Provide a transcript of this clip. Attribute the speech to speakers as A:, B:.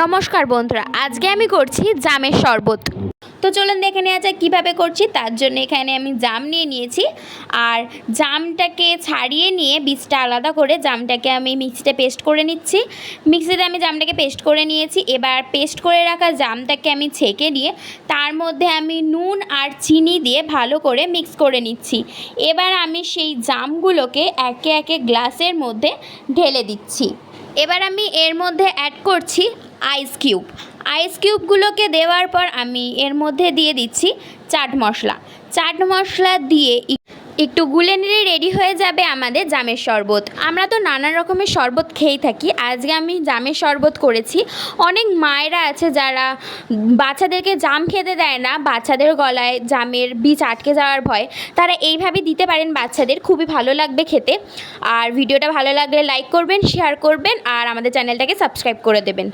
A: নমস্কার বন্ধুরা, আজকে আমি করছি জামের শরবত। তো চলুন দেখে নেওয়া যাক কীভাবে করছি। তার জন্য এখানে আমি জাম নিয়ে নিয়েছি, আর জামটাকে ছাড়িয়ে নিয়ে বীজটা আলাদা করে জামটাকে আমি মিক্সিতে পেস্ট করে নিচ্ছি। মিক্সিতে আমি জামটাকে পেস্ট করে নিয়েছি। এবার পেস্ট করে রাখা জামটাকে আমি ছেঁকে নিয়ে তার মধ্যে আমি নুন আর চিনি দিয়ে ভালো করে মিক্স করে নিচ্ছি। এবার আমি সেই জামগুলোকে একে একে গ্লাসের মধ্যে ঢেলে দিচ্ছি। এবার আমি এর মধ্যে অ্যাড করছি আইস কিউবগুলোকে দেওয়ার পর আমি এর মধ্যে দিয়ে দিচ্ছি চাট মশলা দিয়ে একটু গুলে নিলে রেডি হয়ে যাবে আমাদের জামের শরবত। আমরা তো নানা রকমের শরবত খেয়েই থাকি, আজকে আমি জামের শরবত করেছি। অনেক মায়েরা আছে যারা বাচ্চাদেরকে জাম খেতে দেয় না, বাচ্চাদের গলায় জামের বীজ আটকে যাওয়ার ভয়, তারা এইভাবে দিতে পারেন বাচ্চাদের, খুবই ভালো লাগবে খেতে। আর ভিডিওটা ভালো লাগলে লাইক করবেন, শেয়ার করবেন আর আমাদের চ্যানেলটাকে সাবস্ক্রাইব করে দেবেন।